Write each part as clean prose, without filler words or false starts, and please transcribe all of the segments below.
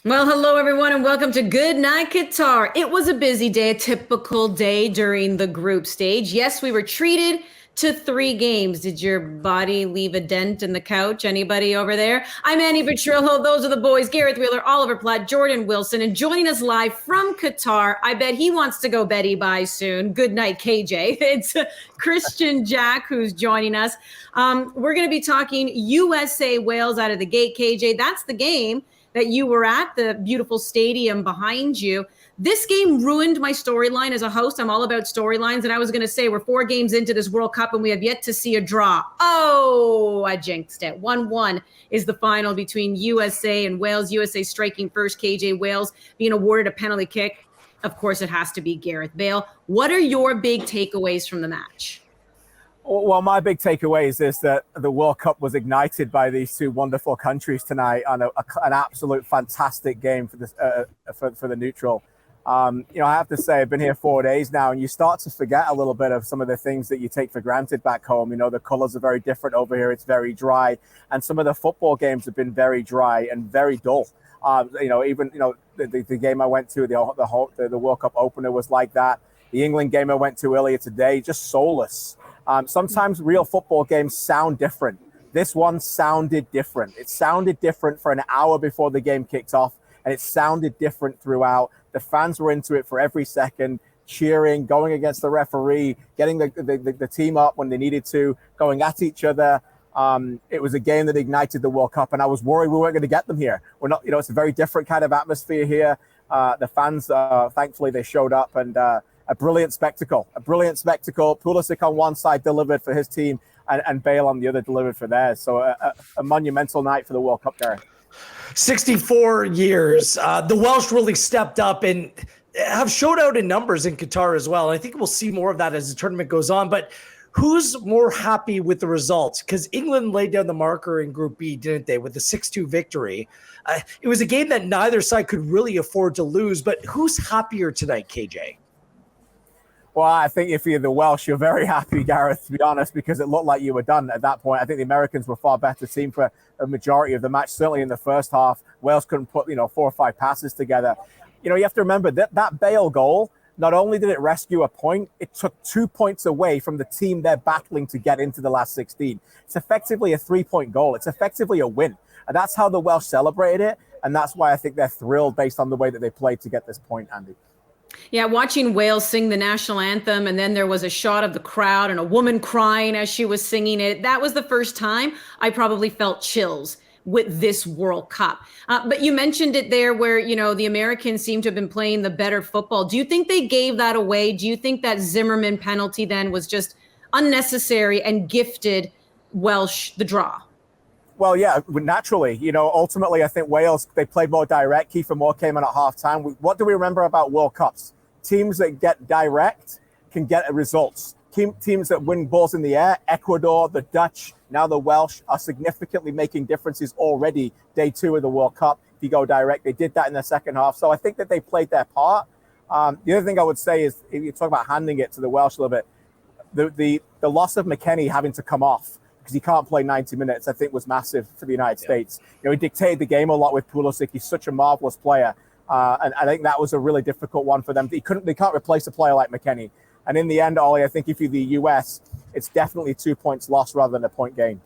Well, hello, everyone, and welcome to Good Night Qatar. It was a busy day, a typical day during the group stage. Yes, we were treated to 3 games. Did your body leave a dent in the couch? Anybody over there? I'm Annie Petrillo. Those are the boys, Gareth Wheeler, Oliver Platt, Jordan Wilson, and joining us live from Qatar. I bet he wants to go Betty bye soon. Good night, KJ. It's Kristian Jack who's joining us. We're going to be talking USA Wales out of the gate, KJ. That's the game that you were at, the beautiful stadium behind you. This game ruined my storyline as a host. I'm all about storylines. And I was going to say, we're 4 games into this World Cup and we have yet to see a draw. Oh, I jinxed it. 1-1 is the final between USA and Wales. USA striking first, KJ. Wales being awarded a penalty kick. Of course, it has to be Gareth Bale. What are your big takeaways from the match? Well, my big takeaway is this, that the World Cup was ignited by these 2 wonderful countries tonight, and an absolute fantastic game for the neutral. I have to say, I've been here 4 days now, and you start to forget a little bit of some of the things that you take for granted back home. The colors are very different over here. It's very dry, and some of the football games have been very dry and very dull. The game I went to, the World Cup opener was like that. The England game I went to earlier today, just soulless. Sometimes real football games sound different. This one sounded different. It sounded different for an hour before the game kicked off, and it sounded different throughout. The fans were into it for every second, cheering, going against the referee, getting the team up when they needed to, going at each other. It was a game that ignited the World Cup, and I was worried we weren't going to get them here. We're not, it's a very different kind of atmosphere here. The fans, thankfully, they showed up, and a brilliant spectacle. Pulisic on one side delivered for his team, and Bale on the other delivered for theirs. So a monumental night for the World Cup, Gary. 64 years. The Welsh really stepped up and have showed out in numbers in Qatar as well. I think we'll see more of that as the tournament goes on. But who's more happy with the results? Because England laid down the marker in Group B, didn't they, with the 6-2 victory? It was a game that neither side could really afford to lose. But who's happier tonight, KJ? Well, I think if you're the Welsh, you're very happy, Gareth, to be honest, because it looked like you were done at that point. I think the Americans were far better team for a majority of the match, certainly in the first half. Wales couldn't put, 4 or 5 passes together. You have to remember that Bale goal, not only did it rescue a point, it took 2 points away from the team they're battling to get into the last 16. It's effectively a 3-point goal. It's effectively a win. And that's how the Welsh celebrated it. And that's why I think they're thrilled based on the way that they played to get this point, Andy. Yeah, watching Wales sing the national anthem, and then there was a shot of the crowd and a woman crying as she was singing it. That was the first time I probably felt chills with this World Cup. But you mentioned it there where, the Americans seem to have been playing the better football. Do you think they gave that away? Do you think that Zimmerman penalty then was just unnecessary and gifted Welsh the draw? Well, yeah, naturally, ultimately, I think Wales, they played more direct. Kiefer Moore came in at halftime. What do we remember about World Cups? Teams that get direct can get results. Teams that win balls in the air, Ecuador, the Dutch, now the Welsh, are significantly making differences already. Day 2 of the World Cup, if you go direct, they did that in the second half. So I think that they played their part. The other thing I would say is, if you talk about handing it to the Welsh a little bit, the loss of McKennie having to come off, because he can't play 90 minutes, I think was massive for the United States. He dictated the game a lot with Pulisic. He's such a marvelous player. And I think that was a really difficult one for them. They can't replace a player like McKennie. And in the end, Ollie, I think if you're the US, it's definitely 2 points lost rather than a point gain.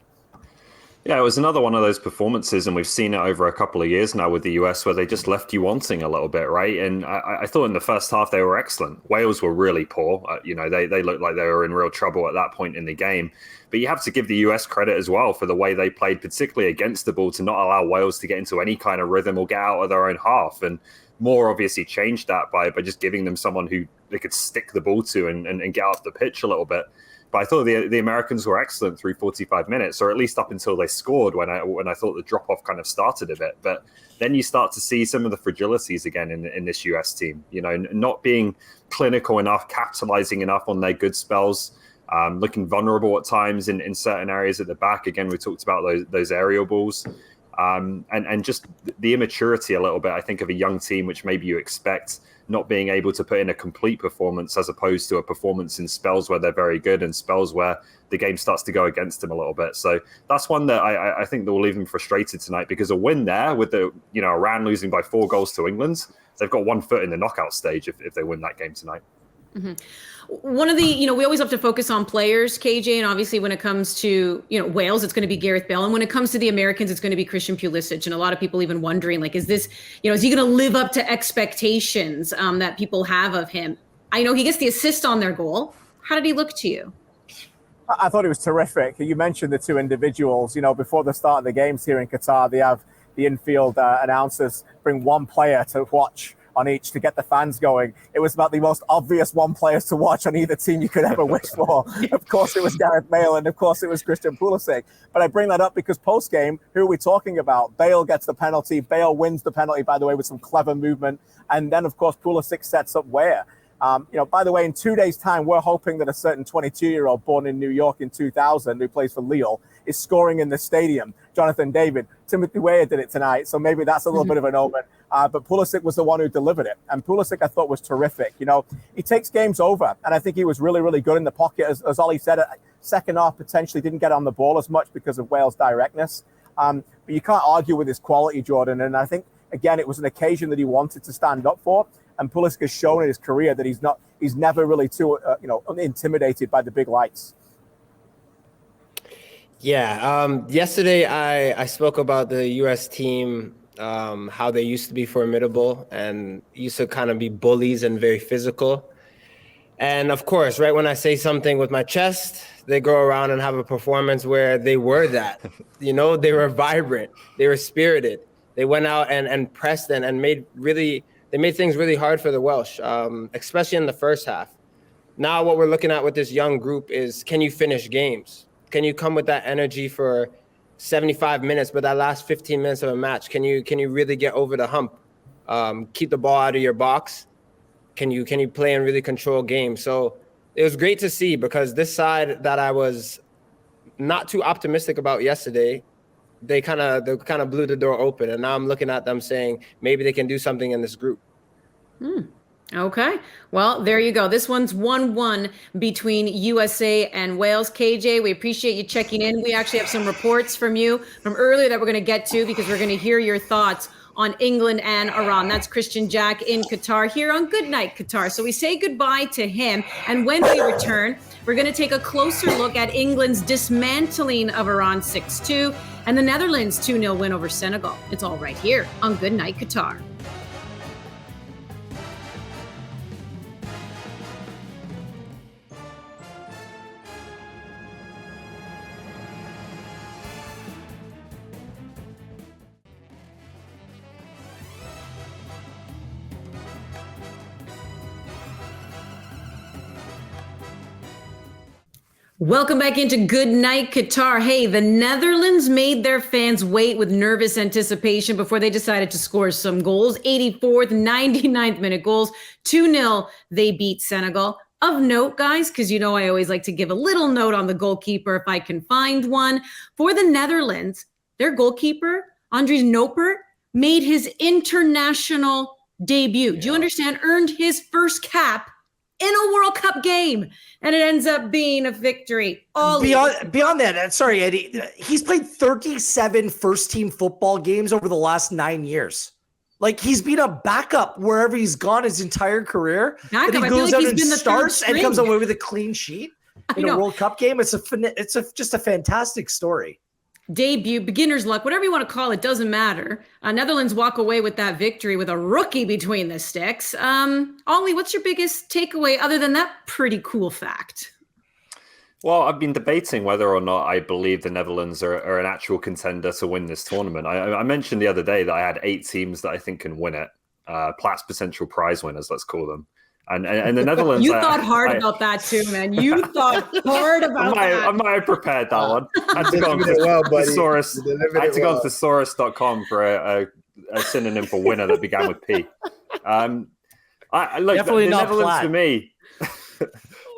Yeah, it was another one of those performances, and we've seen it over a couple of years now with the US, where they just left you wanting a little bit, right? And I thought in the first half they were excellent. Wales were really poor. They looked like they were in real trouble at that point in the game. But you have to give the US credit as well for the way they played, particularly against the ball, to not allow Wales to get into any kind of rhythm or get out of their own half. And Moore obviously changed that by just giving them someone who they could stick the ball to and get off the pitch a little bit. But I thought the Americans were excellent through 45 minutes, or at least up until they scored, when I thought the drop-off kind of started a bit. But then you start to see some of the fragilities again in this US team, not being clinical enough, capitalizing enough on their good spells, looking vulnerable at times in certain areas at the back. Again, we talked about those aerial balls. And just the immaturity a little bit, I think, of a young team, which maybe you expect, not being able to put in a complete performance as opposed to a performance in spells where they're very good and spells where the game starts to go against them a little bit. So that's one that I think that will leave them frustrated tonight, because a win there with Iran losing by 4 goals to England, they've got 1 foot in the knockout stage if they win that game tonight. Mm-hmm. One of the, we always have to focus on players, KJ, and obviously when it comes to, Wales, it's going to be Gareth Bale. And when it comes to the Americans, it's going to be Christian Pulisic. And a lot of people even wondering, like, is this, is he going to live up to expectations that people have of him? I know he gets the assist on their goal. How did he look to you? I thought it was terrific. You mentioned the 2 individuals. Before the start of the games here in Qatar, they have the infield announcers bring 1 player to watch on each to get the fans going. It was about the most obvious 1 player to watch on either team you could ever wish for. Of course, it was Gareth Bale, and of course, it was Christian Pulisic. But I bring that up because post-game, who are we talking about? Bale gets the penalty. Bale wins the penalty, by the way, with some clever movement. And then, of course, Pulisic sets up Weah. By the way, in 2 days' time, we're hoping that a certain 22-year-old born in New York in 2000 who plays for Lille is scoring in the stadium. Jonathan David, Timothy Weah did it tonight, so maybe that's a little bit of an omen. But Pulisic was the one who delivered it. And Pulisic, I thought, was terrific. He takes games over, and I think he was really, really good in the pocket. As Ollie said, second half potentially didn't get on the ball as much because of Wales' directness. But you can't argue with his quality, Jordan. And I think, again, it was an occasion that he wanted to stand up for. And Pulisic has shown in his career that he's never really too, intimidated by the big lights. Yeah. Yesterday, I spoke about the U.S. team, how they used to be formidable and used to kind of be bullies and very physical. And of course, right when I say something with my chest, they go around and have a performance where they were that. They were vibrant. They were spirited. They went out and pressed and made things really hard for the Welsh, especially in the first half. Now what we're looking at with this young group is, can you finish games? Can you come with that energy for 75 minutes, but that last 15 minutes of a match, can you really get over the hump? Keep the ball out of your box? Can you play and really control games? So it was great to see, because this side that I was not too optimistic about yesterday, they kind of blew the door open, and now I'm looking at them saying maybe they can do something in this group. Okay. Well, there you go. This one's 1-1 between USA and Wales. KJ, we appreciate you checking in. We actually have some reports from you from earlier that we're going to get to, because we're going to hear your thoughts on England and Iran. That's Kristian Jack in Qatar here on Good Night Qatar. So we say goodbye to him. And when we return, we're going to take a closer look at England's dismantling of Iran 6-2 and the Netherlands 2-0 win over Senegal. It's all right here on Good Night Qatar. Welcome back into Good Night Qatar. Hey, the Netherlands made their fans wait with nervous anticipation before they decided to score some goals. 84th, 99th minute goals. 2-0, they beat Senegal. Of note, guys, because I always like to give a little note on the goalkeeper if I can find one. For the Netherlands, their goalkeeper, Andries Noppert, made his international debut. Do you understand? Earned his first cap in a World Cup game, and it ends up being a victory. Beyond that, sorry, Eddie, he's played 37 first-team football games over the last 9 years. Like, he's been a backup wherever he's gone his entire career. Backup. And he goes out and starts and comes away with a clean sheet in a World Cup game. It's just a fantastic story. Debut, beginner's luck, whatever you want to call it, doesn't matter. Netherlands walk away with that victory with a rookie between the sticks. Ollie, what's your biggest takeaway other than that pretty cool fact? Well, I've been debating whether or not I believe the Netherlands are an actual contender to win this tournament. I mentioned the other day that I had 8 teams that I think can win it. Platts potential prize winners, let's call them. And the Netherlands... You thought hard about that too, man. You thought hard about that. I might have prepared that one. I had to go on to thesaurus.com for a synonym for winner that began with P. Look, definitely the not Netherlands flat. for me.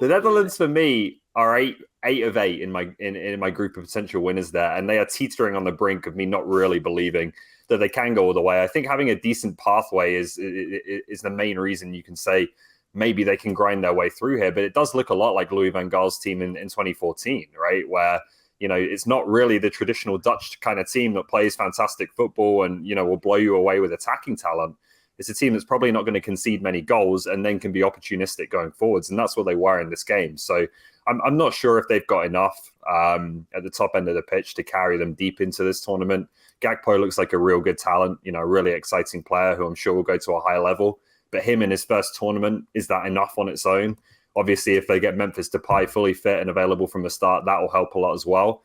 The Netherlands for me are 8 of 8 in my group of potential winners there, and they are teetering on the brink of me not really believing that they can go all the way. I think having a decent pathway is the main reason you can say maybe they can grind their way through here. But it does look a lot like Louis van Gaal's team in 2014, right? Where, it's not really the traditional Dutch kind of team that plays fantastic football and, will blow you away with attacking talent. It's a team that's probably not going to concede many goals and then can be opportunistic going forwards. And that's what they were in this game. So I'm not sure if they've got enough at the top end of the pitch to carry them deep into this tournament. Gakpo looks like a real good talent, a really exciting player who I'm sure will go to a high level. But him in his first tournament, is that enough on its own? Obviously, if they get Memphis Depay fully fit and available from the start, that will help a lot as well.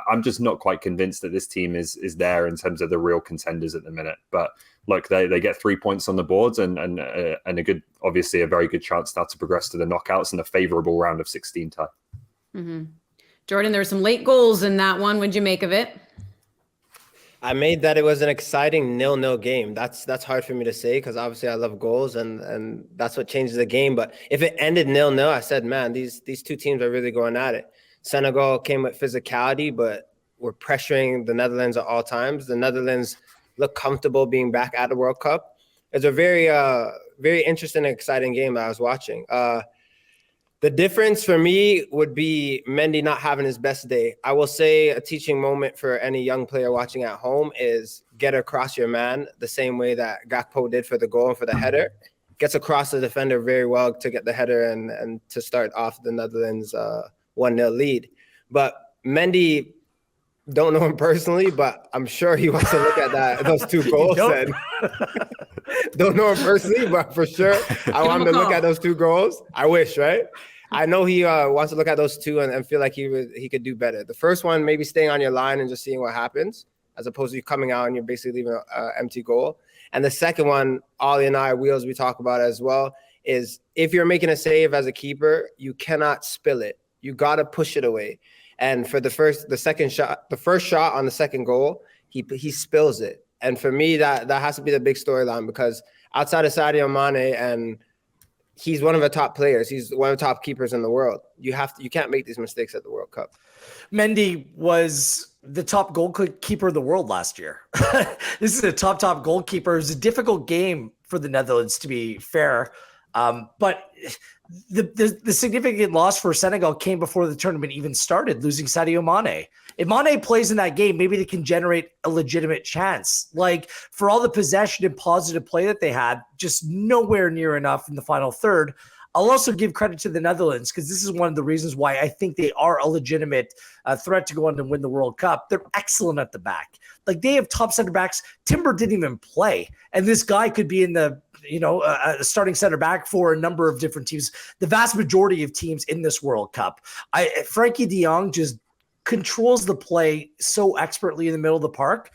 I'm just not quite convinced that this team is there in terms of the real contenders at the minute. But look, they get 3 points on the boards and a good, obviously a very good chance now to progress to the knockouts and a favorable round of 16 tie. Mm-hmm. Jordan, there were some late goals in that one. What'd you make of it? I made that it was an exciting 0-0 game. That's hard for me to say because obviously I love goals and that's what changes the game. But if it ended 0-0, I said, man, these two teams are really going at it. Senegal came with physicality, but were pressuring the Netherlands at all times. The Netherlands look comfortable being back at the World Cup. It's a very, very interesting and exciting game that I was watching. The difference for me would be Mendy not having his best day. I will say a teaching moment for any young player watching at home is get across your man the same way that Gakpo did for the goal and for the header. Gets across the defender very well to get the header and to start off the Netherlands 1-0 lead. But Mendy, don't know him personally, but I'm sure he wants to look at those two goals. And don't know him personally, but for sure, I want him to look at those two goals. I wish, right? I know he wants to look at those two and feel like he could do better. The first one, maybe staying on your line and just seeing what happens, as opposed to you coming out and you're basically leaving an empty goal. And the second one, Ollie and I, Wheels, we talk about as well, is if you're making a save as a keeper, you cannot spill it. You got to push it away. And for the first shot on the second goal, he spills it. And for me, that has to be the big storyline because outside of Sadio Mane, and he's one of the top players, he's one of the top keepers in the world. You can't make these mistakes at the World Cup. Mendy was the top goalkeeper of the world last year. This is a top goalkeeper. It was a difficult game for the Netherlands, to be fair. But the significant loss for Senegal came before the tournament even started, losing Sadio Mane. If Mane plays in that game, maybe they can generate a legitimate chance. Like, for all the possession and positive play that they had, just nowhere near enough in the final third. I'll also give credit to the Netherlands because this is one of the reasons why I think they are a legitimate threat to go on and win the World Cup. They're excellent at the back. Like, they have top center backs. Timber didn't even play, and this guy could be in the starting center back for a number of different teams. The vast majority of teams in this World Cup. Frankie de Jong just controls the play so expertly in the middle of the park.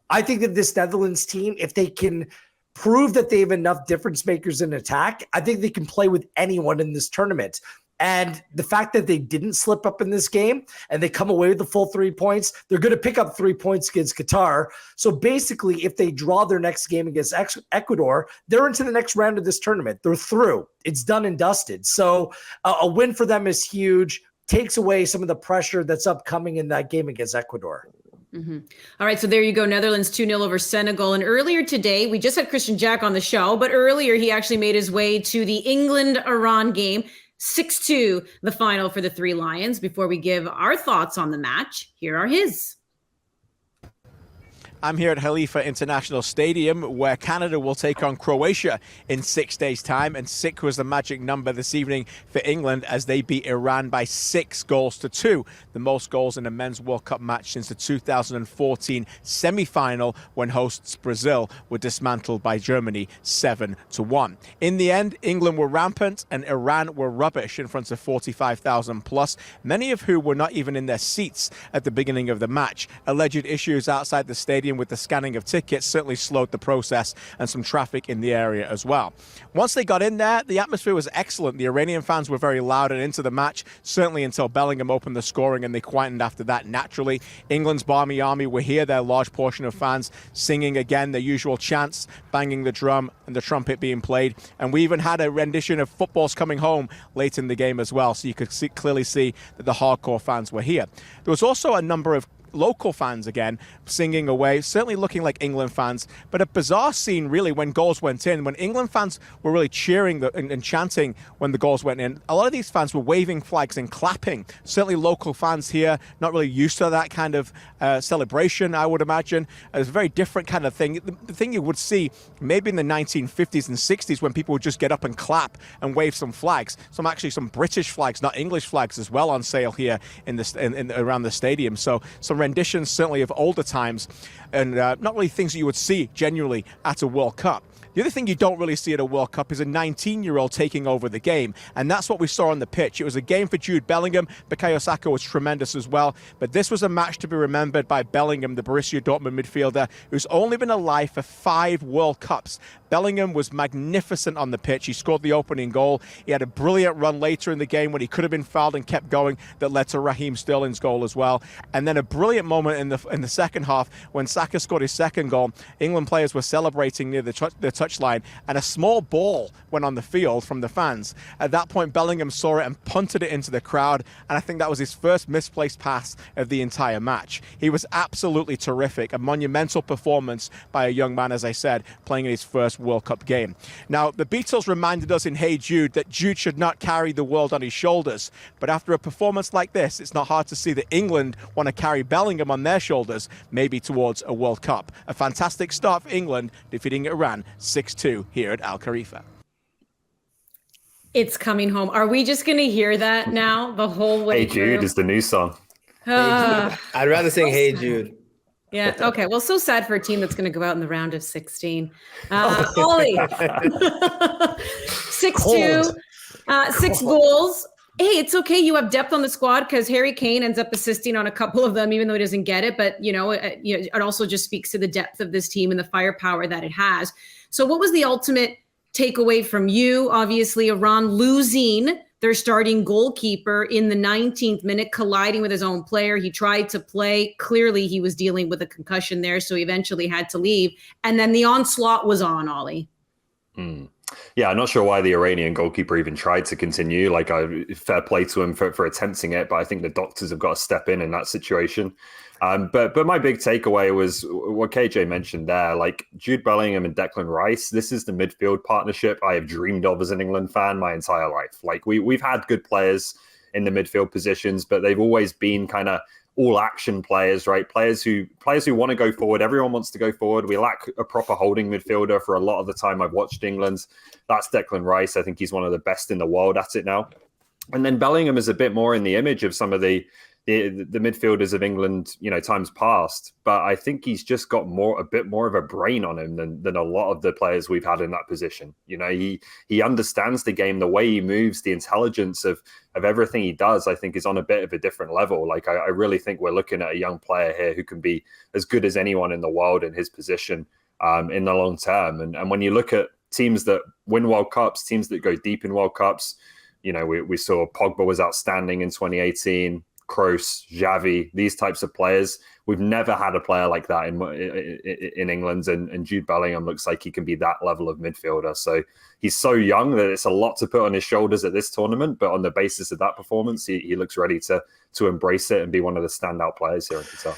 I think that this Netherlands team, if they can prove that they have enough difference makers in attack, I think they can play with anyone in this tournament. And the fact that they didn't slip up in this game and they come away with the full 3 points, they're going to pick up 3 points against Qatar. So basically, if they draw their next game against Ecuador, they're into the next round of this tournament. They're through. It's done and dusted. So a win for them is huge, takes away some of the pressure that's upcoming in that game against Ecuador. Mm-hmm. All right, so there you go. Netherlands 2-0 over Senegal. And earlier today, we just had Kristian Jack on the show, but earlier he actually made his way to the England-Iran game. 6-2, the final for the Three Lions. Before we give our thoughts on the match, here are his. I'm here at Khalifa International Stadium, where Canada will take on Croatia in 6 days' time. And 6 was the magic number this evening for England as they beat Iran by 6-2, the most goals in a men's World Cup match since the 2014 semi-final when hosts Brazil were dismantled by Germany 7-1. In the end, England were rampant and Iran were rubbish in front of 45,000 plus, many of who were not even in their seats at the beginning of the match. Alleged issues outside the stadium stadium with the scanning of tickets certainly slowed the process and some traffic in the area as well. Once they got in there, the atmosphere was excellent. The Iranian fans were very loud and into the match, certainly until Bellingham opened the scoring, and they quietened after that naturally. England's Barmy Army were here, their large portion of fans singing again their usual chants, banging the drum and the trumpet being played. And we even had a rendition of Football's Coming Home late in the game as well, so you could clearly see that the hardcore fans were here. There was also a number of local fans again singing away, certainly looking like England fans, but a bizarre scene really when goals went in. When England fans were really cheering and chanting when the goals went in, a lot of these fans were waving flags and clapping. Certainly local fans here, not really used to that kind of celebration, I would imagine. It's a very different kind of thing. The thing you would see maybe in the 1950s and 60s when people would just get up and clap and wave some flags. Some British flags, not English flags, as well on sale here around the stadium. So some renditions certainly of older times, and not really things that you would see genuinely at a World Cup. The other thing you don't really see at a World Cup is a 19-year-old taking over the game, and that's what we saw on the pitch. It was a game for Jude Bellingham. Bukayo Saka was tremendous as well, but this was a match to be remembered by Bellingham, the Borussia Dortmund midfielder, who's only been alive for 5 World Cups. Bellingham was magnificent on the pitch. He scored the opening goal. He had a brilliant run later in the game when he could have been fouled and kept going that led to Raheem Sterling's goal as well. And then a brilliant moment in the second half when Saka scored his second goal. England players were celebrating near the touchline, and a small ball went on the field from the fans. At that point, Bellingham saw it and punted it into the crowd, and I think that was his first misplaced pass of the entire match. He was absolutely terrific, a monumental performance by a young man, as I said, playing in his first World Cup game. Now, the Beatles reminded us in Hey Jude that Jude should not carry the world on his shoulders, but after a performance like this, it's not hard to see that England want to carry Bellingham on their shoulders, maybe towards a World Cup. A fantastic start for England, defeating Iran 6-2 here at Al Khalifa. It's coming home. Are we just going to hear that now the whole way Hey Jude through? is the new song. I'd rather sing Hey Jude. Yeah. Okay. Well, so sad for a team that's going to go out in the round of 16. Ollie, 6-2, 6 goals. Hey, it's okay. You have depth on the squad because Harry Kane ends up assisting on a couple of them, even though he doesn't get it. But, it also just speaks to the depth of this team and the firepower that it has. So what was the ultimate takeaway from you? Obviously, Iran losing their starting goalkeeper in the 19th minute, colliding with his own player. He tried to play. Clearly, he was dealing with a concussion there, so he eventually had to leave. And then the onslaught was on, Ollie. Yeah, I'm not sure why the Iranian goalkeeper even tried to continue. Fair play to him for attempting it, but I think the doctors have got to step in that situation. But my big takeaway was what KJ mentioned there, like Jude Bellingham and Declan Rice. This is the midfield partnership I have dreamed of as an England fan my entire life. Like we've had good players in the midfield positions, but they've always been kind of all action players, right? Players who want to go forward. Everyone wants to go forward. We lack a proper holding midfielder for a lot of the time I've watched England. That's Declan Rice. I think he's one of the best in the world at it now. And then Bellingham is a bit more in the image of some of the midfielders of England, times past. But I think he's just got a bit more of a brain on him than a lot of the players we've had in that position. He understands the game, the way he moves, the intelligence of everything he does, I think is on a bit of a different level. Like I really think we're looking at a young player here who can be as good as anyone in the world in his position in the long term. And when you look at teams that win World Cups, teams that go deep in World Cups, we saw Pogba was outstanding in 2018. Kroos, Xavi, these types of players. We've never had a player like that in England, and Jude Bellingham looks like he can be that level of midfielder. So he's so young that it's a lot to put on his shoulders at this tournament, but on the basis of that performance, he looks ready to embrace it and be one of the standout players here in Qatar.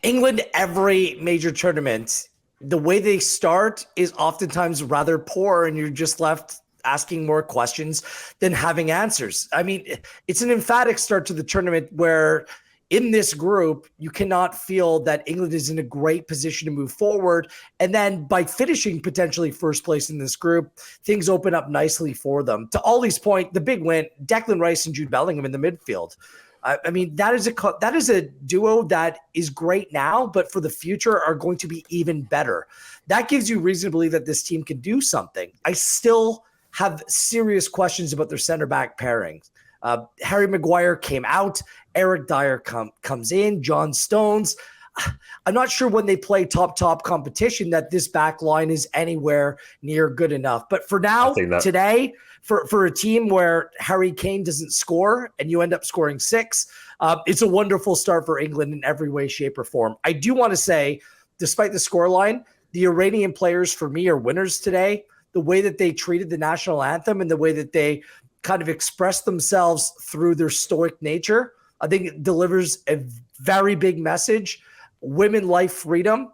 England, every major tournament, the way they start is oftentimes rather poor, and you're just left asking more questions than having answers. I mean, it's an emphatic start to the tournament where in this group, you cannot feel that England is in a great position to move forward. And then by finishing potentially first place in this group, things open up nicely for them. To Ollie's point, the big win, Declan Rice and Jude Bellingham in the midfield. I mean, that is a duo that is great now, but for the future are going to be even better. That gives you reason to believe that this team can do something. I still have serious questions about their center back pairings. Harry Maguire came out. Eric Dyer comes in. John Stones. I'm not sure when they play top competition that this back line is anywhere near good enough. But for now, today, for a team where Harry Kane doesn't score and you end up scoring 6, it's a wonderful start for England in every way, shape, or form. I do want to say, despite the scoreline, the Iranian players for me are winners today. The way that they treated the national anthem and the way that they kind of expressed themselves through their stoic nature, I think it delivers a very big message. Women life freedom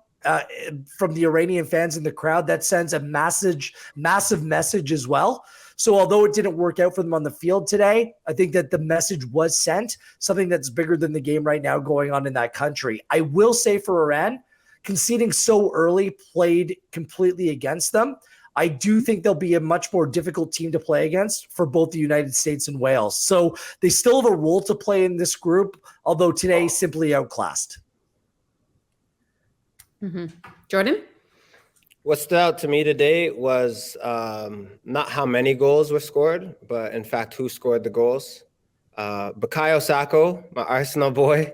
from the Iranian fans in the crowd. That sends a massive message as well. So although it didn't work out for them on the field today, I think that the message was sent, something that's bigger than the game right now going on in that country. I will say for Iran, conceding so early played completely against them. I do think they'll be a much more difficult team to play against for both the United States and Wales. So they still have a role to play in this group, although today simply outclassed. Mm-hmm. Jordan? What stood out to me today was not how many goals were scored, but in fact, who scored the goals. Bukayo Saka, my Arsenal boy,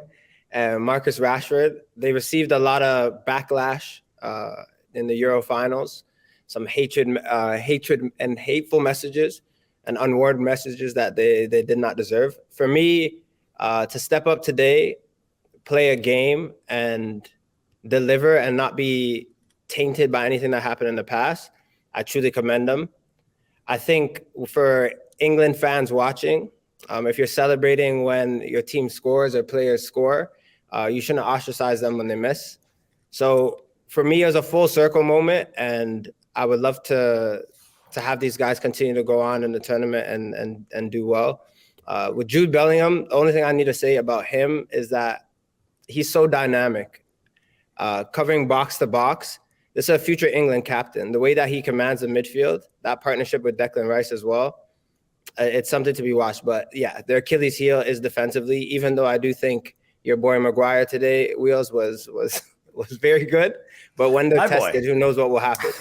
and Marcus Rashford, they received a lot of backlash in the Euro finals. Some hatred and hateful messages and unworded messages that they did not deserve. For me, to step up today, play a game and deliver and not be tainted by anything that happened in the past, I truly commend them. I think for England fans watching, if you're celebrating when your team scores or players score, you shouldn't ostracize them when they miss. So for me, it was a full circle moment, and I would love to have these guys continue to go on in the tournament and do well. With Jude Bellingham, the only thing I need to say about him is that he's so dynamic, covering box to box. This is a future England captain. The way that he commands the midfield, that partnership with Declan Rice as well, it's something to be watched. But yeah, their Achilles heel is defensively, even though I do think your boy Maguire today, Wheels, was very good. But when they're tested, who knows what will happen.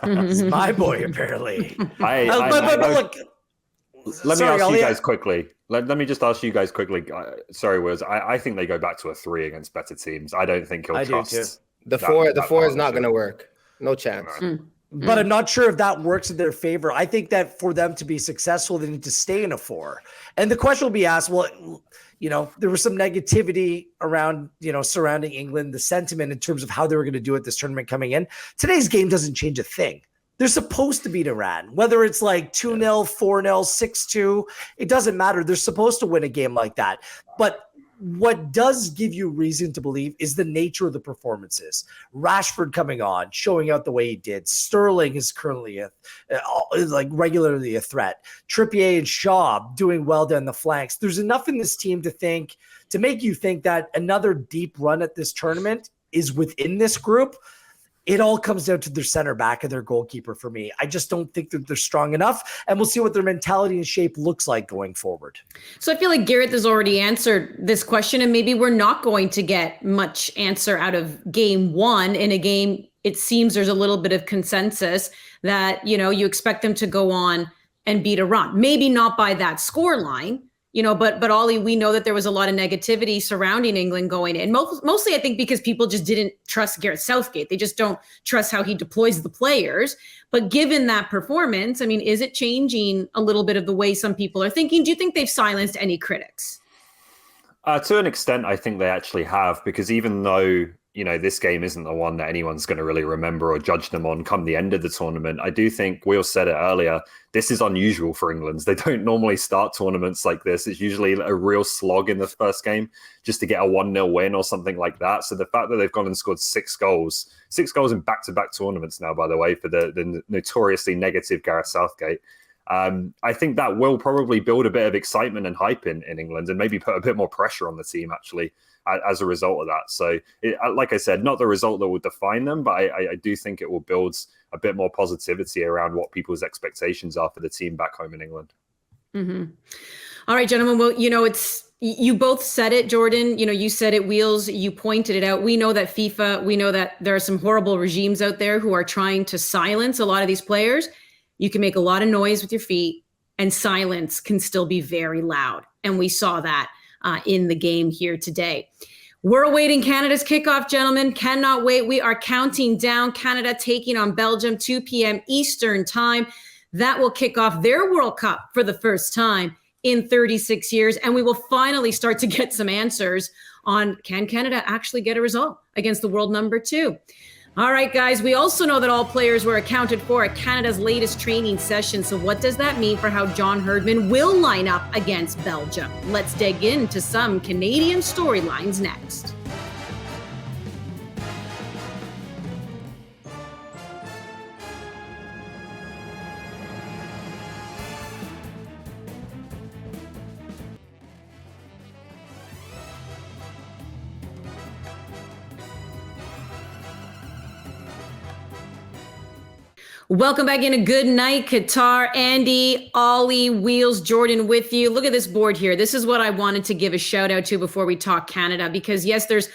It's my boy, apparently. Look, let me ask you guys quickly. Let me just ask you guys quickly. Sorry, Wiz. I think they go back to a 3 against better teams. I don't think he'll trust. The four is not going to work. No chance. But I'm not sure if that works in their favor. I think that for them to be successful, they need to stay in a 4. And the question will be asked, well, there was some negativity around, surrounding England, the sentiment in terms of how they were going to do it this tournament coming in. Today's game doesn't change a thing. They're supposed to beat Iran, whether it's like 2-0, 4-0, 6-2, it doesn't matter. They're supposed to win a game like that. But what does give you reason to believe is the nature of the performances. Rashford coming on, showing out the way he did. Sterling is currently regularly a threat. Trippier and Shaw doing well down the flanks. There's enough in this team to make you think that another deep run at this tournament is within this group. It all comes down to their center back and their goalkeeper for me. I just don't think that they're strong enough, and we'll see what their mentality and shape looks like going forward. So I feel like Garrett has already answered this question, and maybe we're not going to get much answer out of game 1. In a game, it seems there's a little bit of consensus that, you expect them to go on and beat Iran. Maybe not by that score line, but Ollie, we know that there was a lot of negativity surrounding England going in. Mostly, I think, because people just didn't trust Gareth Southgate. They just don't trust how he deploys the players. But given that performance, is it changing a little bit of the way some people are thinking? Do you think they've silenced any critics? To an extent, I think they actually have, because even though, this game isn't the one that anyone's going to really remember or judge them on come the end of the tournament, I do think, Will said it earlier, this is unusual for England. They don't normally start tournaments like this. It's usually a real slog in the first game just to get a 1-0 win or something like that. So the fact that they've gone and scored 6 goals in back-to-back tournaments now, by the way, for the notoriously negative Gareth Southgate, I think that will probably build a bit of excitement and hype in England, and maybe put a bit more pressure on the team, actually, as a result of that. So, like I said, not the result that will define them, but I do think it will build a bit more positivity around what people's expectations are for the team back home in England. Mm-hmm. All right, gentlemen. Well, you both said it, Jordan. You said it, Wheels. You pointed it out. We know that FIFA, we know that there are some horrible regimes out there who are trying to silence a lot of these players. You can make a lot of noise with your feet, and silence can still be very loud. And we saw that in the game here today. We're awaiting Canada's kickoff, gentlemen. Cannot wait. We are counting down. Canada taking on Belgium, 2 p.m. Eastern time. That will kick off their World Cup for the first time in 36 years. And we will finally start to get some answers on, can Canada actually get a result against the world number 2? All right, guys, we also know that all players were accounted for at Canada's latest training session. So what does that mean for how John Herdman will line up against Belgium? Let's dig into some Canadian storylines next. Welcome back in a Good Night Qatar. Andy, Ollie, Wheels, Jordan with you. Look at this board here. This is what I wanted to give a shout out to before we talk Canada, because yes, there's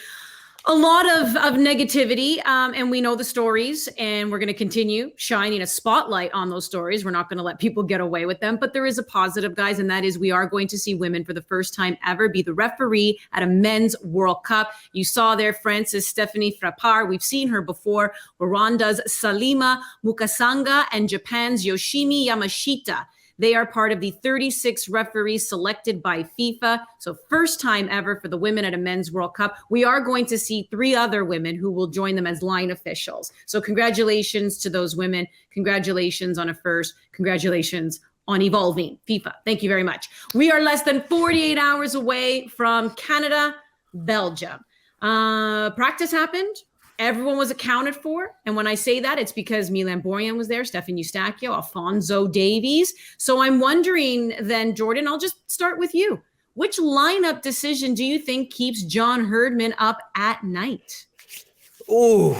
a lot of negativity, and we know the stories, and we're going to continue shining a spotlight on those stories. We're not going to let people get away with them, but there is a positive, guys, and that is we are going to see women for the first time ever be the referee at a men's World Cup. You saw there France's Stephanie Frappart. We've seen her before. Rwanda's Salima Mukasanga and Japan's Yoshimi Yamashita. They are part of the 36 referees selected by FIFA. So first time ever for the women at a men's World Cup. We are going to see 3 other women who will join them as line officials. So congratulations to those women. Congratulations on a first. Congratulations on evolving FIFA. Thank you very much. We are less than 48 hours away from Canada, Belgium. Practice happened. Everyone was accounted for. And when I say that, it's because Milan Borjan was there, Stefan Eustachio, Alphonso Davies. So I'm wondering then, Jordan, I'll just start with you. Which lineup decision do you think keeps John Herdman up at night? Ooh,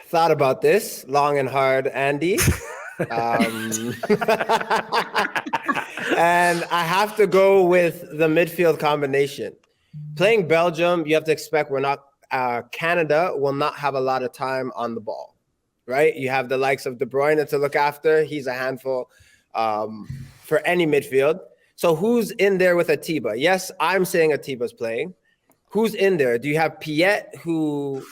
thought about this long and hard, Andy. And I have to go with the midfield combination. Playing Belgium, you have to expect Canada will not have a lot of time on the ball, right? You have the likes of De Bruyne to look after. He's a handful for any midfield. So who's in there with Atiba? Yes, I'm saying Atiba's playing. Who's in there? Do you have Piet, who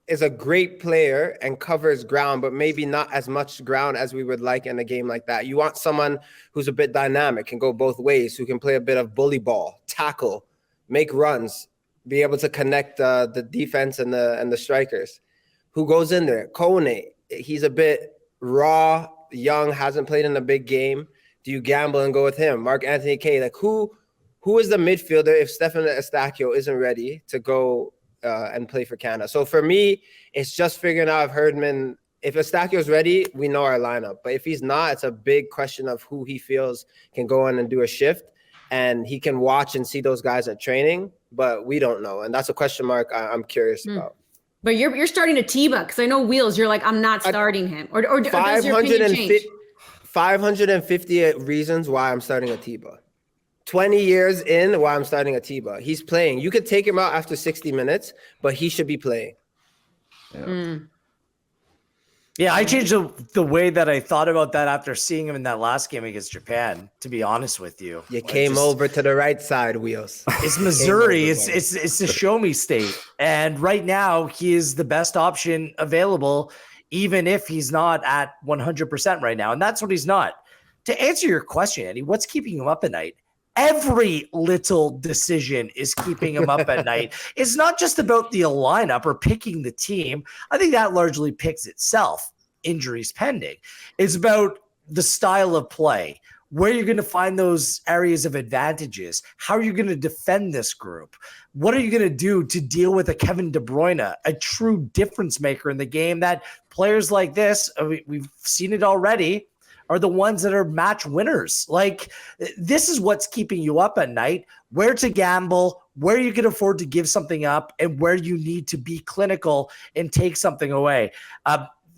is a great player and covers ground, but maybe not as much ground as we would like in a game like that? You want someone who's a bit dynamic, can go both ways, who can play a bit of bully ball, tackle, make runs, be able to connect the defense and the strikers. Who goes in there? Kone, he's a bit raw, young, hasn't played in a big game. Do you gamble and go with him? Marc-Anthony Kaye, like who is the midfielder if Stefan Eustachio isn't ready to go and play for Canada? So for me, it's just figuring out if Eustachio's ready, we know our lineup. But if he's not, it's a big question of who he feels can go in and do a shift. And he can watch and see those guys at training, but we don't know. And that's a question mark I'm curious about. But you're starting Atiba, because I know Wheels, you're like, I'm not starting him. Or does your opinion change? 550 reasons why I'm starting Atiba. 20 years in why I'm starting Atiba. He's playing. You could take him out after 60 minutes, but he should be playing. Yeah. Yeah, I changed the way that I thought about that after seeing him in that last game against Japan, to be honest with you. You came over to the right side, Wheels. It's Missouri. It's the show me state. And right now, he is the best option available, even if he's not at 100% right now. And that's what he's not. To answer your question, Andy, what's keeping him up at night? Every little decision is keeping him up at night. It's not just about the lineup or picking the team. I think that largely picks itself, injuries pending. It's about the style of play, where you're going to find those areas of advantages. How are you going to defend this group? What are you going to do to deal with a Kevin De Bruyne, a true difference maker in the game that players like this, we've seen it already, are the ones that are match winners. Like, this is what's keeping you up at night, where to gamble, where you can afford to give something up, and where you need to be clinical and take something away.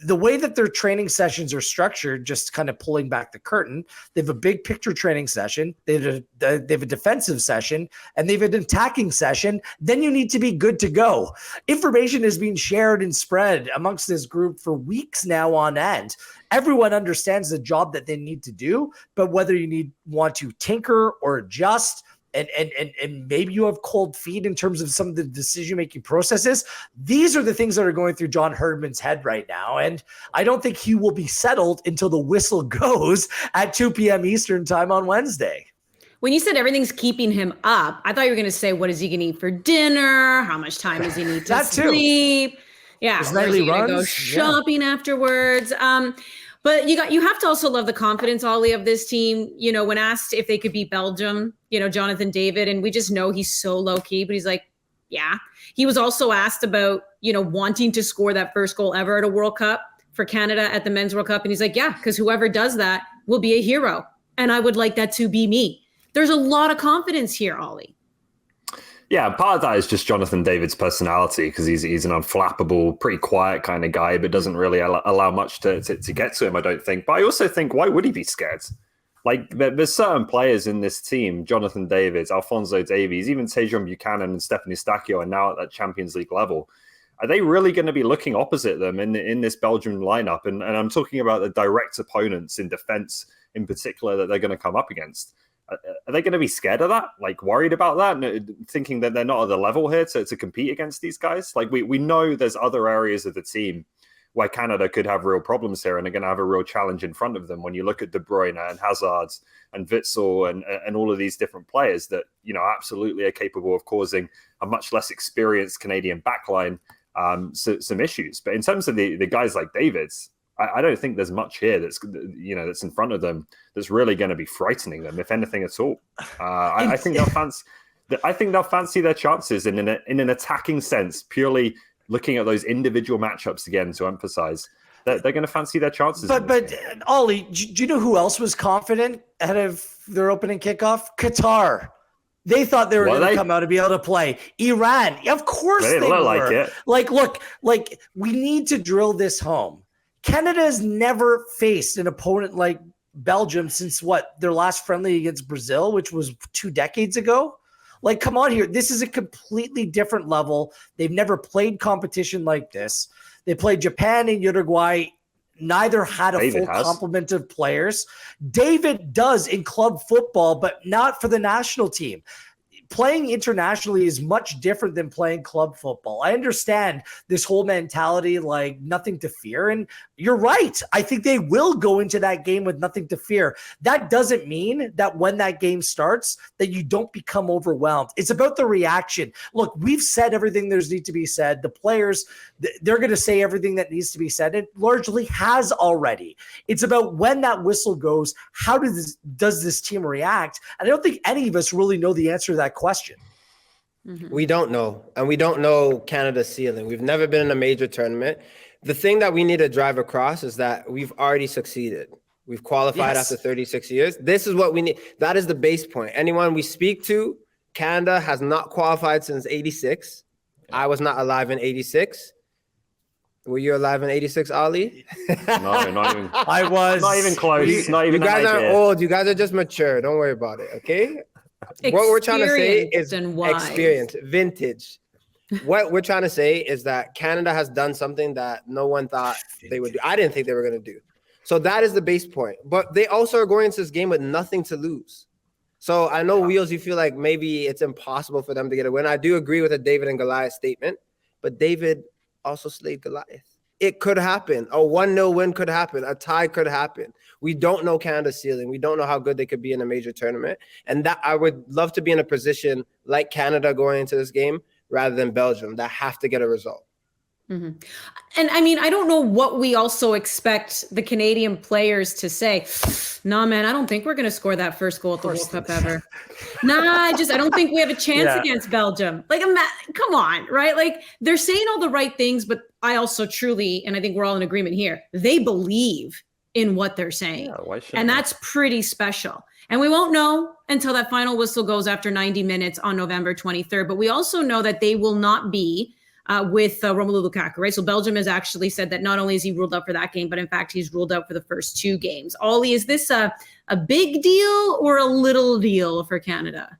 The way that their training sessions are structured, just kind of pulling back the curtain, they have a big picture training session, they have a defensive session, and they have an attacking session. Then you need to be good to go. Information is being shared and spread amongst this group for weeks now on end. Everyone understands the job that they need to do, but whether you want to tinker or adjust, and maybe you have cold feet in terms of some of the decision-making processes. These are the things that are going through John Herdman's head right now. And I don't think he will be settled until the whistle goes at 2 p.m. Eastern time on Wednesday. When you said everything's keeping him up, I thought you were going to say, what is he going to eat for dinner? How much time does he need to sleep? Yeah. His Where's he nightly going to go runs? shopping afterwards? But you have to also love the confidence, Ollie, of this team. You know, when asked if they could beat Belgium, you know, Jonathan David, and we just know he's so low key, but he's like, yeah. He was also asked about, you know, wanting to score that first goal ever at a World Cup for Canada at the Men's World Cup. And he's like, yeah, because whoever does that will be a hero. And I would like that to be me. There's a lot of confidence here, Ollie. Yeah, part of that is just Jonathan David's personality, because he's an unflappable, pretty quiet kind of guy, but doesn't really allow much to get to him, I don't think. But I also think, why would he be scared? Like, there's certain players in this team, Jonathan David, Alphonso Davies, even Tejon Buchanan and Stephanie Stakio are now at that Champions League level. Are they really going to be looking opposite them in this Belgian lineup? And I'm talking about the direct opponents in defense in particular that they're going to come up against. Are they going to be scared of that? Like, worried about that? Thinking that they're not at the level here to compete against these guys? Like, we know there's other areas of the team where Canada could have real problems here and are going to have a real challenge in front of them. When you look at De Bruyne and Hazard and Witsel and all of these different players that, you know, absolutely are capable of causing a much less experienced Canadian backline some issues. But in terms of the guys like David's, I don't think there's much here that's in front of them that's really going to be frightening them, if anything at all. I think they'll fancy their chances in an attacking sense, purely looking at those individual matchups again to emphasize that they're going to fancy their chances. But Ollie, do you know who else was confident ahead of their opening kickoff? Qatar. They thought they were going to come out and be able to play. Iran, of course they were. Like it. Look, we need to drill this home. Canada has never faced an opponent like Belgium since their last friendly against Brazil, which was 2 decades ago. Like, come on here. This is a completely different level. They've never played competition like this. They played Japan and Uruguay. Neither had a full complement of players. David does in club football, but not for the national team. Playing internationally is much different than playing club football. I understand this whole mentality, like nothing to fear. And you're right. I think they will go into that game with nothing to fear. That doesn't mean that when that game starts, that you don't become overwhelmed. It's about the reaction. Look, we've said everything there's need to be said. The players, they're going to say everything that needs to be said. It largely has already. It's about when that whistle goes, how does this team react? And I don't think any of us really know the answer to that question. Mm-hmm. We don't know. And we don't know Canada's ceiling. We've never been in a major tournament. The thing that we need to drive across is that we've already succeeded. We've qualified after 36 years. This is what we need. That is the base point. Anyone we speak to, Canada has not qualified since 86. I was not alive in 86. Were you alive in 86, Ali? No, not even. I was. Not even close. Not even. You guys aren't old. You guys are just mature. Don't worry about it, okay? What we're trying to say is experience, vintage. What we're trying to say is that Canada has done something that no one thought they would do. I didn't think they were going to do. So that is the base point. But they also are going into this game with nothing to lose. So I know, Wheels, you feel like maybe it's impossible for them to get a win. I do agree with the David and Goliath statement, but David also slayed Goliath. It could happen. A 1-0 win could happen. A tie could happen. We don't know Canada's ceiling. We don't know how good they could be in a major tournament. And that I would love to be in a position like Canada going into this game rather than Belgium that have to get a result. Mm-hmm. And I mean, I don't know what we also expect the Canadian players to say. Nah, man, I don't think we're going to score that first goal at the World Cup ever. I don't think we have a chance against Belgium. Like, come on, right? Like, they're saying all the right things, but I also truly, and I think we're all in agreement here, they believe in what they're saying. And that's pretty special. And we won't know until that final whistle goes after 90 minutes on November 23rd. But we also know that they will not be with Romelu Lukaku, right? So Belgium has actually said that not only is he ruled out for that game, but in fact, he's ruled out for the first 2 games. Ollie, is this a big deal or a little deal for Canada?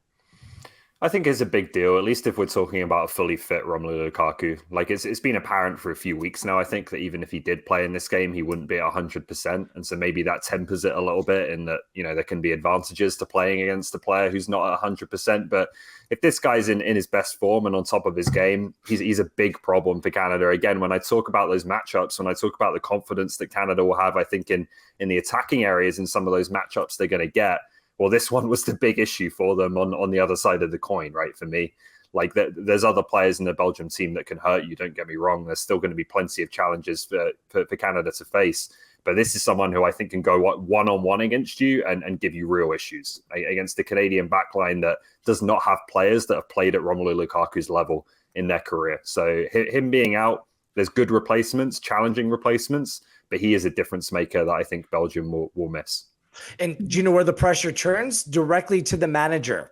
I think it's a big deal, at least if we're talking about a fully fit Romelu Lukaku. Like it's been apparent for a few weeks now, I think, that even if he did play in this game, he wouldn't be at 100%. And so maybe that tempers it a little bit in that, there can be advantages to playing against a player who's not at 100%. But if this guy's in his best form and on top of his game, he's a big problem for Canada. Again, when I talk about those matchups, when I talk about the confidence that Canada will have, I think in the attacking areas in some of those matchups they're going to get, well, this one was the big issue for them on the other side of the coin, right? For me, like there's other players in the Belgium team that can hurt you. Don't get me wrong. There's still going to be plenty of challenges for Canada to face. But this is someone who I think can go one-on-one against you and give you real issues against the Canadian backline that does not have players that have played at Romelu Lukaku's level in their career. So him being out, there's good replacements, challenging replacements, but he is a difference maker that I think Belgium will miss. And do you know where the pressure turns? Directly to the manager.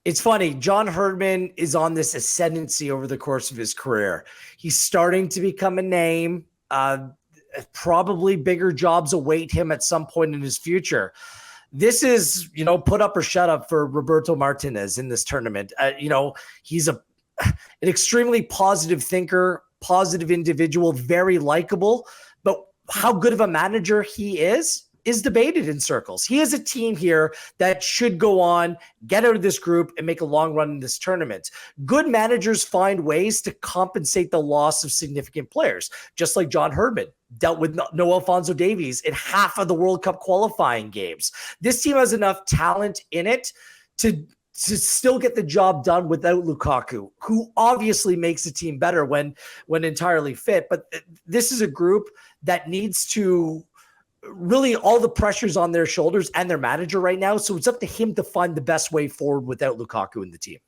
It's funny. John Herdman is on this ascendancy over the course of his career. He's starting to become a name. Probably bigger jobs await him at some point in his future. This is, put up or shut up for Roberto Martinez in this tournament. He's an extremely positive thinker, positive individual, very likable. But how good of a manager he is debated in circles. He has a team here that should go on, get out of this group, and make a long run in this tournament. Good managers find ways to compensate the loss of significant players, just like John Herdman dealt with no Alphonso Davies in half of the World Cup qualifying games. This team has enough talent in it to still get the job done without Lukaku, who obviously makes the team better when entirely fit. But this is a group that needs to really, all the pressure's on their shoulders and their manager right now. So it's up to him to find the best way forward without Lukaku in the team.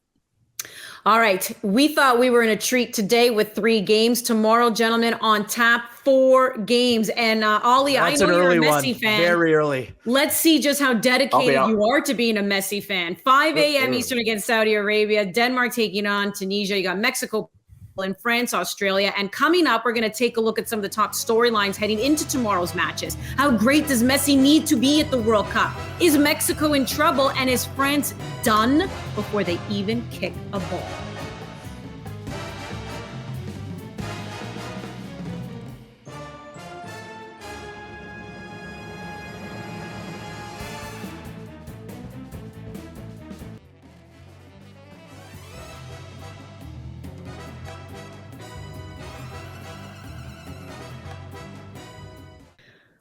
All right. We thought we were in a treat today with 3 games. Tomorrow, gentlemen, on tap, 4 games. And Ollie, That's I know you're a one. Messi fan. Very early. Let's see just how dedicated you are to being a Messi fan. 5 a.m. Eastern against Saudi Arabia. Denmark taking on Tunisia. You got Mexico in France, Australia. And coming up, we're going to take a look at some of the top storylines heading into tomorrow's matches. How great does Messi need to be at the World Cup? Is Mexico in trouble? And is France done before they even kick a ball?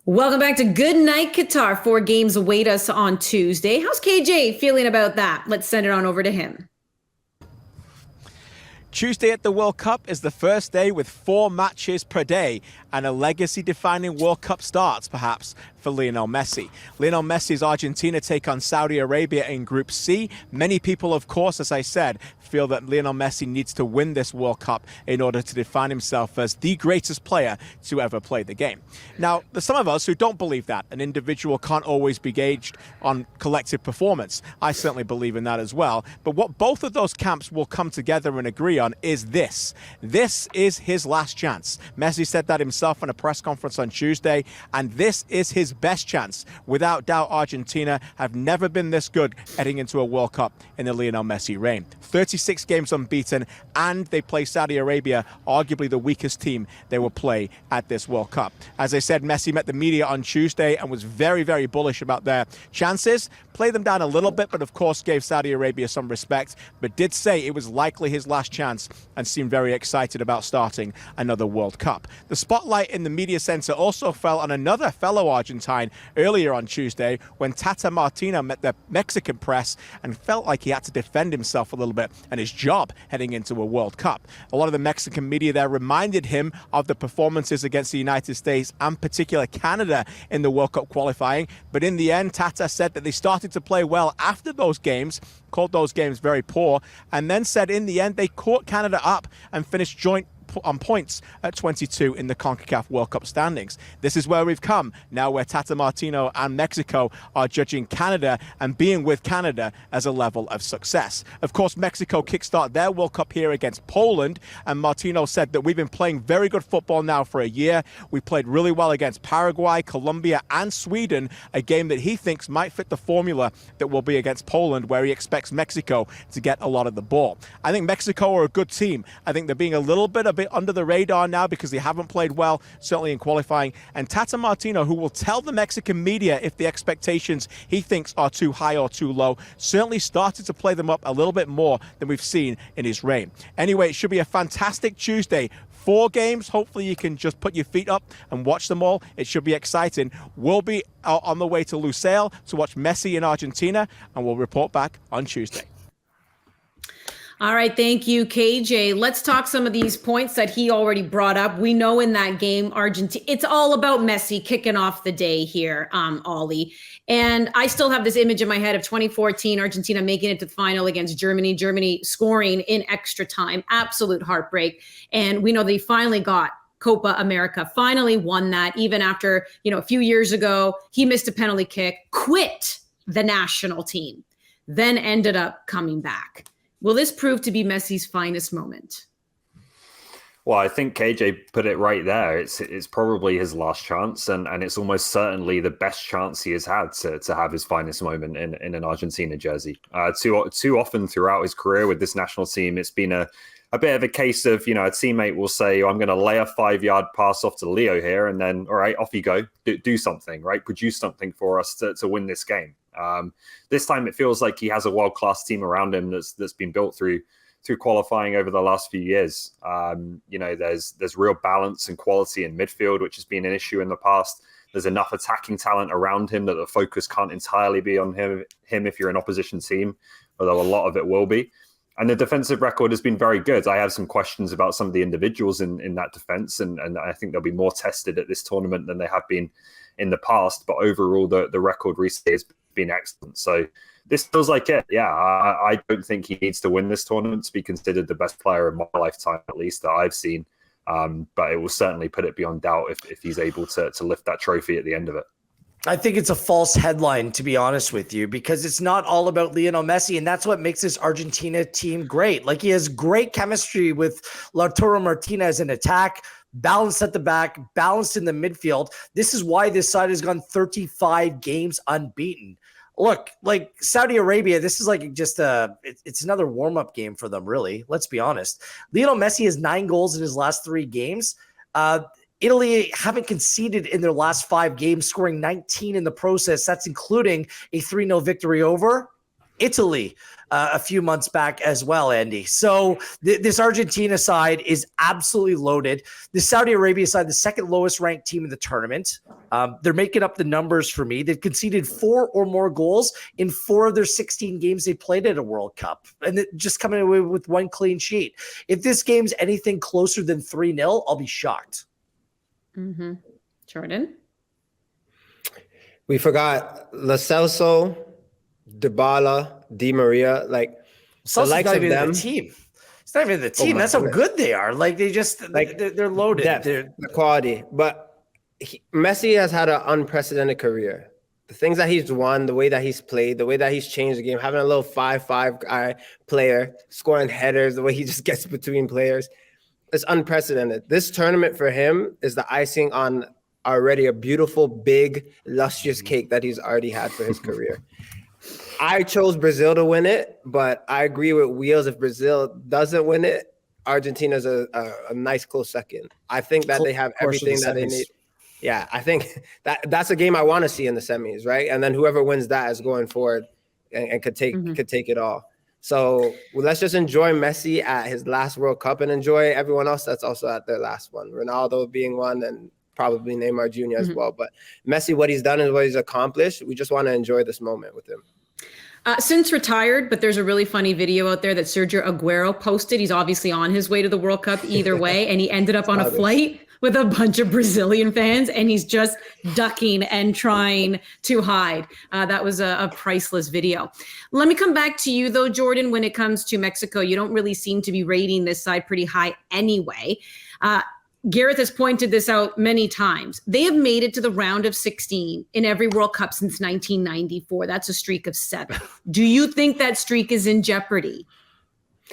Welcome back to Good Night Qatar. 4 games await us on Tuesday. How's KJ feeling about that? Let's send it on over to him. Tuesday at the World Cup is the first day with 4 matches per day and a legacy-defining World Cup starts, perhaps, for Lionel Messi. Lionel Messi's Argentina take on Saudi Arabia in Group C. Many people, of course, as I said, feel that Lionel Messi needs to win this World Cup in order to define himself as the greatest player to ever play the game. Now, there's some of us who don't believe that. An individual can't always be gauged on collective performance. I certainly believe in that as well. But what both of those camps will come together and agree on is this. This is his last chance. Messi said that himself in a press conference on Tuesday, and this is his best chance. Without doubt, Argentina have never been this good heading into a World Cup in the Lionel Messi reign. 36 games unbeaten, and they play Saudi Arabia, arguably the weakest team they will play at this World Cup. As I said, Messi met the media on Tuesday and was very, very bullish about their chances. Played them down a little bit, but of course gave Saudi Arabia some respect, but did say it was likely his last chance and seemed very excited about starting another World Cup. The spotlight in the media center also fell on another fellow Argentine earlier on Tuesday when Tata Martino met the Mexican press and felt like he had to defend himself a little bit and his job heading into a World Cup. A lot of the Mexican media there reminded him of the performances against the United States and particular Canada in the World Cup qualifying, but in the end, Tata said that they started to play well after those games, called those games very poor, and then said in the end they caught Canada up and finished joint on points at 22 in the CONCACAF World Cup standings. This is where we've come now, where Tata Martino and Mexico are judging Canada and being with Canada as a level of success. Of course, Mexico kickstart their World Cup here against Poland, and Martino said that we've been playing very good football now for a year. We played really well against Paraguay, Colombia, and Sweden, a game that he thinks might fit the formula that will be against Poland, where he expects Mexico to get a lot of the ball. I think Mexico are a good team. I think they're being a bit under the radar now because they haven't played well, certainly in qualifying. And Tata Martino, who will tell the Mexican media if the expectations he thinks are too high or too low, certainly started to play them up a little bit more than we've seen in his reign. Anyway, it should be a fantastic Tuesday. 4 games. Hopefully you can just put your feet up and watch them all. It should be exciting. We'll be on the way to Lusail to watch Messi in Argentina, and we'll report back on Tuesday. All right, thank you, KJ. Let's talk some of these points that he already brought up. We know in that game, Argentina, it's all about Messi kicking off the day here, Ollie. And I still have this image in my head of 2014, Argentina making it to the final against Germany, Germany scoring in extra time, absolute heartbreak. And we know they finally got Copa America, finally won that, even after, a few years ago, he missed a penalty kick, quit the national team, then ended up coming back. Will this prove to be Messi's finest moment? Well, I think KJ put it right there. It's probably his last chance, and it's almost certainly the best chance he has had to have his finest moment in an Argentina jersey. Too often throughout his career with this national team, it's been a bit of a case of, a teammate will say, I'm going to lay a 5-yard pass off to Leo here, and then, all right, off you go, do something, right? Produce something for us to win this game. This time it feels like he has a world-class team around him that's been built through qualifying over the last few years. There's real balance and quality in midfield, which has been an issue in the past. There's enough attacking talent around him that the focus can't entirely be on him if you're an opposition team, although a lot of it will be. And the defensive record has been very good. I have some questions about some of the individuals in that defense, and I think they'll be more tested at this tournament than they have been in the past. But overall, the record recently has been excellent. So this feels like it. Yeah, I don't think he needs to win this tournament to be considered the best player in my lifetime, at least that I've seen. But it will certainly put it beyond doubt if he's able to lift that trophy at the end of it. I think it's a false headline, to be honest with you, because it's not all about Lionel Messi, and that's what makes this Argentina team great. Like, he has great chemistry with Lautaro Martinez in attack, balanced at the back, balanced in the midfield. This is why this side has gone 35 games unbeaten. Look, like Saudi Arabia, this is like just it's another warm-up game for them, really. Let's be honest. Lionel Messi has 9 goals in his last 3 games. Italy haven't conceded in their last 5 games, scoring 19 in the process. That's including a 3-0 victory over Italy a few months back as well, Andy. So this Argentina side is absolutely loaded. The Saudi Arabia side, the second lowest ranked team in the tournament. They're making up the numbers for me. They've conceded 4 or more goals in 4 of their 16 games they played at a World Cup, and just coming away with 1 clean sheet. If this game's anything closer than 3-0, I'll be shocked. Mm-hmm. Jordan? We forgot Lo Celso, Dybala, Di Maria, like the likes of them. The team. It's not even the team. That's how good they are. Like, they just they're loaded. Depth, the quality. But Messi has had an unprecedented career. The things that he's won, the way that he's played, the way that he's changed the game, having a little 5-5 guy player, scoring headers, the way he just gets between players. It's unprecedented. This tournament for him is the icing on already a beautiful, big, luscious cake that he's already had for his career. I chose Brazil to win it, but I agree with Wheels. If Brazil doesn't win it, Argentina's a nice close second. I think that they have everything that they need. Yeah, I think that's a game I want to see in the semis, right? And then whoever wins that is going forward and could take it all. So let's just enjoy Messi at his last World Cup and enjoy everyone else that's also at their last one. Ronaldo being one, and probably Neymar Jr. as well. But Messi, what he's done and what he's accomplished, we just want to enjoy this moment with him. Since retired, but there's a really funny video out there that Sergio Aguero posted. He's obviously on his way to the World Cup either way, and he ended up on a flight with a bunch of Brazilian fans, and he's just ducking and trying to hide. That was a priceless video. Let me come back to you, though, Jordan. When it comes to Mexico, you don't really seem to be rating this side pretty high anyway. Gareth has pointed this out many times. They have made it to the round of 16 in every World Cup since 1994. That's a streak of 7. Do you think that streak is in jeopardy?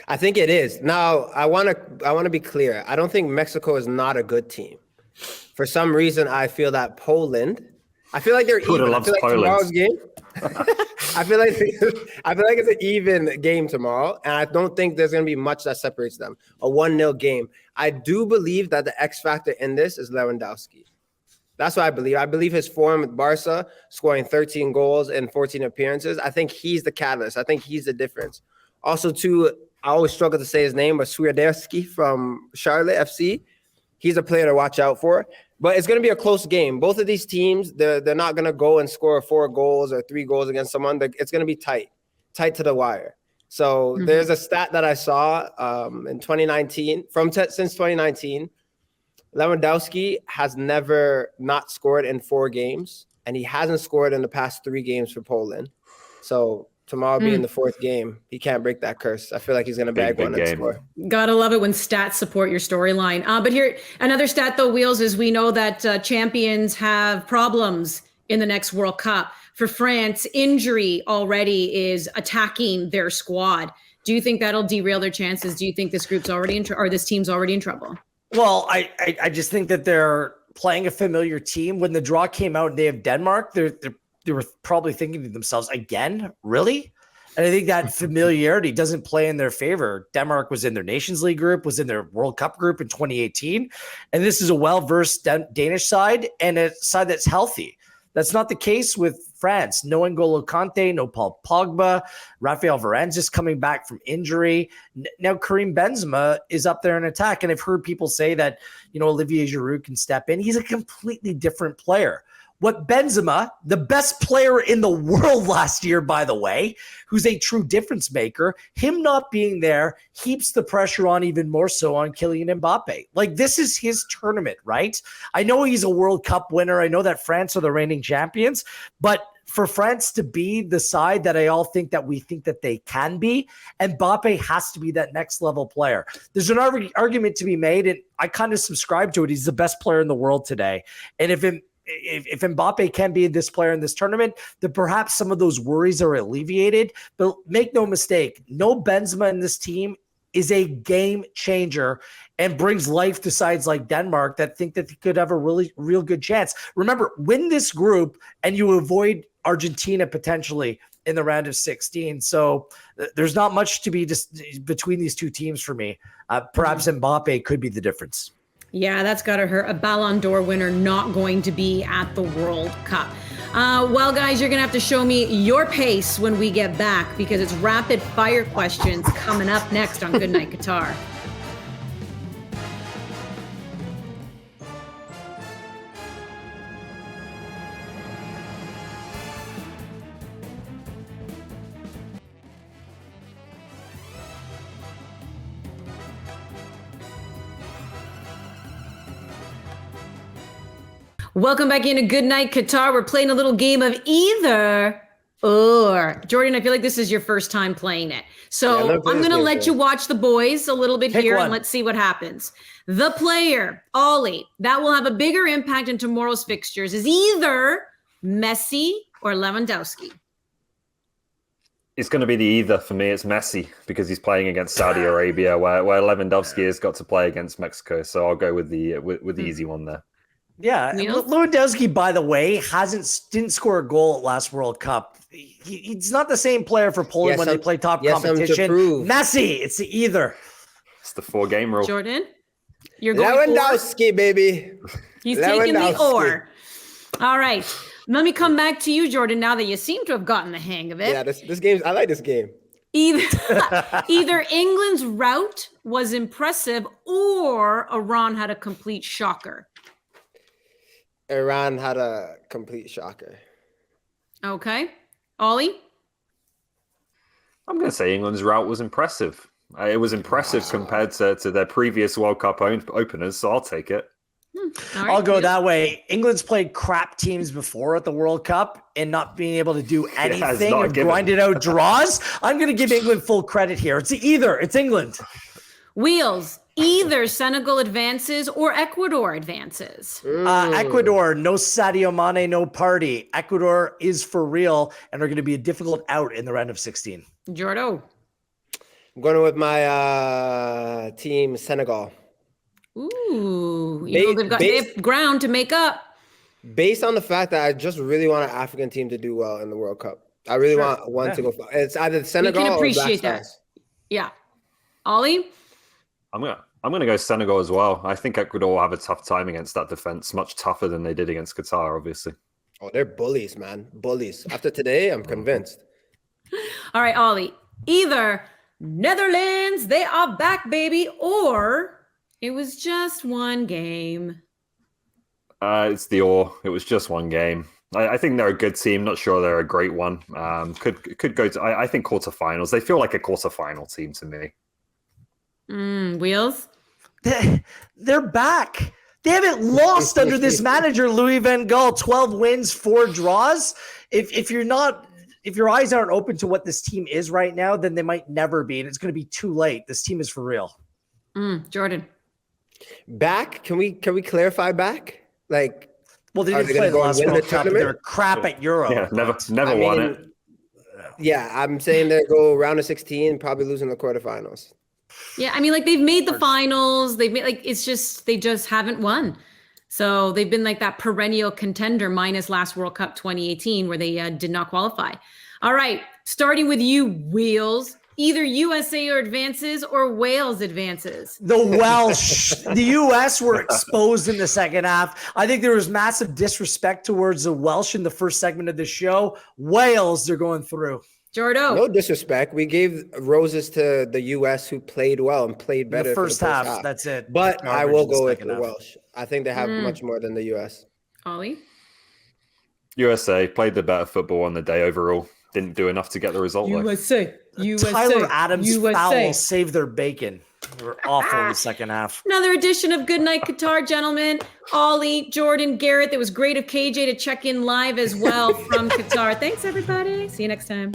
I think it is. Now, I want to be clear. I don't think Mexico is not a good team. For some reason, I feel that Poland. I feel like they're even. I feel like tomorrow's game. I feel like it's an even game tomorrow, and I don't think there's going to be much that separates them. A 1-0 game. I do believe that the X factor in this is Lewandowski. That's what I believe. I believe his form with Barca, scoring 13 goals in 14 appearances. I think he's the catalyst. I think he's the difference. Also, too, I always struggle to say his name, but Swiderski from Charlotte FC. He's a player to watch out for. But it's going to be a close game. Both of these teams, they're not going to go and score 4 goals or 3 goals against someone. It's going to be tight to the wire. So there's a stat that I saw in 2019, since 2019, Lewandowski has never not scored in 4 games, and he hasn't scored in the past 3 games for Poland. So tomorrow being the 4th game, he can't break that curse. I feel like he's going to bag one and score. Gotta love it when stats support your storyline. But here, another stat though, Wheels, is we know that champions have problems in the next World Cup. For France, injury already is attacking their squad. Do you think that'll derail their chances? Do you think this group's already this team's already in trouble? Well, I just think that they're playing a familiar team. When the draw came out and they have Denmark, they were probably thinking to themselves, again, really? And I think that familiarity doesn't play in their favor. Denmark was in their Nations League group, was in their World Cup group in 2018. And this is a well-versed Danish side and a side that's healthy. That's not the case with France. No N'Golo Kante, no Paul Pogba. Rafael Varane's just coming back from injury. Now Karim Benzema is up there in attack. And I've heard people say that, Olivier Giroud can step in. He's a completely different player. What Benzema, the best player in the world last year, by the way, who's a true difference maker, him not being there heaps the pressure on even more so on Kylian Mbappe. Like, this is his tournament, right? I know he's a World Cup winner. I know that France are the reigning champions, but for France to be the side that we think that they can be, Mbappe has to be that next level player. There's an argument to be made, and I kind of subscribe to it. He's the best player in the world today. And if Mbappe can be this player in this tournament, then perhaps some of those worries are alleviated. But make no mistake, no Benzema in this team is a game changer and brings life to sides like Denmark that think that they could have a real good chance. Remember, win this group and you avoid Argentina potentially in the round of 16. So there's not much to be just between these two teams for me. Perhaps Mbappe could be the difference. Yeah, that's got to hurt. A Ballon d'Or winner not going to be at the World Cup. Well, guys, you're going to have to show me your pace when we get back, because it's rapid fire questions coming up next on Good Night Qatar. Welcome back into Good Night Qatar. We're playing a little game of either or. Jordan, I feel like this is your first time playing it. So I'm going to let you watch the boys a little bit here and let's see what happens. The player, Ollie, that will have a bigger impact in tomorrow's fixtures is either Messi or Lewandowski. It's going to be the either for me. It's Messi because he's playing against Saudi Arabia, where Lewandowski has got to play against Mexico. So I'll go with the easy one there. Yeah, Lewandowski, by the way, didn't score a goal at last World Cup. He's not the same player for Poland when they play top competition. Messi, it's the either. It's the 4-game rule. Jordan, you're going Lewandowski, baby. He's taking the or. All right, let me come back to you, Jordan. Now that you seem to have gotten the hang of it. Yeah, this game. I like this game. Either England's rout was impressive or Iran had a complete shocker. Iran had a complete shocker. Okay. Ollie? I'm going to say England's rout was impressive. It was impressive compared to their previous World Cup openers, so I'll take it. All right, I'll go Wheels. that way. England's played crap teams before at the World Cup and not being able to do anything not a and given. grinded out draws. I'm going to give England full credit here. It's England. Wheels. Either Senegal advances or Ecuador advances. Ecuador, no Sadio Mane, no party. Ecuador is for real and are going to be a difficult out in the round of 16. Jordo. I'm going with my team, Senegal. Ooh, they have ground to make up. Based on the fact that I just really want an African team to do well in the World Cup. I really want one to go. It's either Senegal We can or appreciate Black that. Stars. Yeah. Ollie? I'm gonna go Senegal as well. I think Ecuador will have a tough time against that defense, much tougher than they did against Qatar, obviously. Oh, they're bullies, man. Bullies. After today, I'm convinced. All right, Ollie. Either Netherlands, they are back, baby, or it was just one game. It's the or. It was just one game. I think they're a good team. Not sure they're a great one. Could go to. I think quarterfinals. They feel like a quarterfinal team to me. Wheels? They're back. They haven't lost under this manager, Louis van Gaal. 12 wins, 4 draws. If your eyes aren't open to what this team is right now, then they might never be, and it's going to be too late. This team is for real. Jordan? Back? Can we clarify back? Like, Well, they are didn't they play gonna the go and last win the World Cup. tournament? They're crap at Euro. Yeah, never I won mean, it. Yeah, I'm saying they go round of 16, probably losing the quarterfinals. Yeah, I mean, like they've made the finals. They've made they just haven't won. So they've been like that perennial contender minus last World Cup 2018 where they did not qualify. All right, starting with you, Wheels. Either USA advances or Wales advances. The Welsh, the U.S. were exposed in the second half. I think there was massive disrespect towards the Welsh in the first segment of the show. Wales, they're going through. Jordo. No disrespect. We gave roses to the U.S. who played well and played better The for first half, that's it. But I Garbage will in the go with second the half. Welsh. I think they have much more than the U.S. Ollie. USA played the better football on the day overall. Didn't do enough to get the result. though. USA. Tyler Adams foul saved their bacon. They were awful in the second half. Another edition of Good Night Qatar, gentlemen. Ollie, Jordan, Garrett. It was great of KJ to check in live as well from Qatar. Thanks, everybody. See you next time.